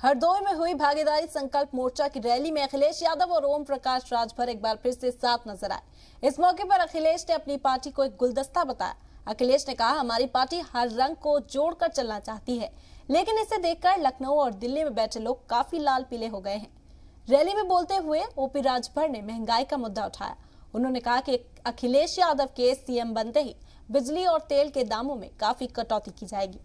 हरदोई में हुई भागीदारी संकल्प मोर्चा की रैली में अखिलेश यादव और ओम प्रकाश राजभर एक बार फिर से साथ नजर आए। इस मौके पर अखिलेश ने अपनी पार्टी को एक गुलदस्ता बताया। अखिलेश ने कहा, हमारी पार्टी हर रंग को जोड़कर चलना चाहती है, लेकिन इसे देखकर लखनऊ और दिल्ली में बैठे लोग काफी लाल पीले हो गए हैं। रैली में बोलते हुए ओपी राजभर ने महंगाई का मुद्दा उठाया। उन्होंने कहा कि अखिलेश यादव के सीएम बनते ही बिजली और तेल के दामों में काफी कटौती की जाएगी।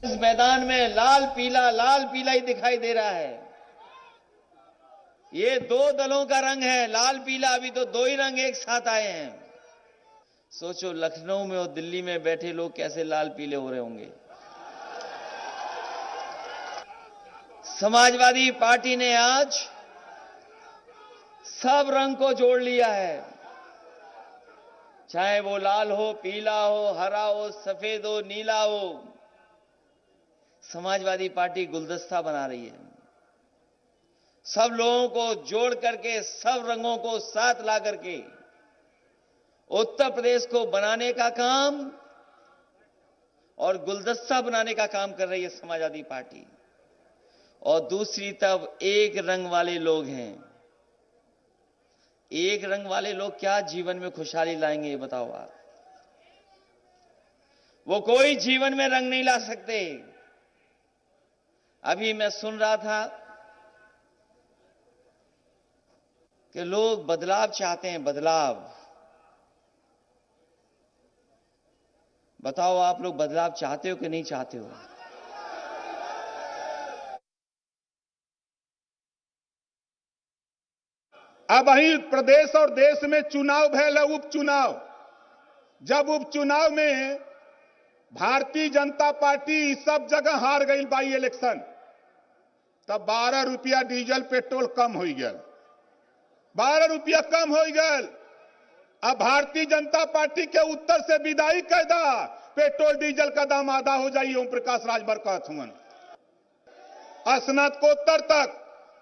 इस मैदान में लाल पीला ही दिखाई दे रहा है। ये दो दलों का रंग है, लाल पीला। अभी तो दो ही रंग एक साथ आए हैं। सोचो लखनऊ में और दिल्ली में बैठे लोग कैसे लाल पीले हो रहे होंगे। समाजवादी पार्टी ने आज सब रंग को जोड़ लिया है, चाहे वो लाल हो, पीला हो, हरा हो, सफेद हो, नीला हो। समाजवादी पार्टी गुलदस्ता बना रही है। सब लोगों को जोड़ करके, सब रंगों को साथ ला करके उत्तर प्रदेश को बनाने का काम और गुलदस्ता बनाने का काम कर रही है समाजवादी पार्टी। और दूसरी तरफ एक रंग वाले लोग हैं। एक रंग वाले लोग क्या जीवन में खुशहाली लाएंगे, ये बताओ आप। वो कोई जीवन में रंग नहीं ला सकते। अभी मैं सुन रहा था कि लोग बदलाव चाहते हैं, बदलाव। बताओ आप लोग बदलाव चाहते हो कि नहीं चाहते हो? अब वही प्रदेश और देश में चुनाव भैल, उपचुनाव। जब उपचुनाव में भारतीय जनता पार्टी सब जगह हार गई बाई इलेक्शन, तब 12 रुपया डीजल पेट्रोल कम हो गया। 12 रुपया कम हो गया। अब भारतीय जनता पार्टी के उत्तर से विदाई कर दा, पेट्रोल डीजल का दाम आधा हो जाइए। ओम प्रकाश राजभर का थुमन स्नातकोत्तर तक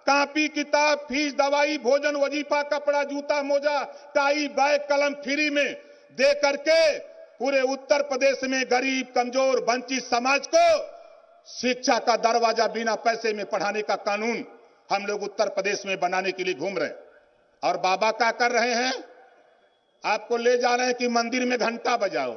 कॉपी किताब, फीस, दवाई, भोजन, वजीफा, कपड़ा, जूता, मोजा, टाई, बैग, कलम फ्री में दे करके पूरे उत्तर प्रदेश में गरीब, कमजोर, वंचित समाज को शिक्षा का दरवाजा बिना पैसे में पढ़ाने का कानून हम लोग उत्तर प्रदेश में बनाने के लिए घूम रहे। और बाबा क्या कर रहे हैं? आपको ले जा रहे हैं कि मंदिर में घंटा बजाओ।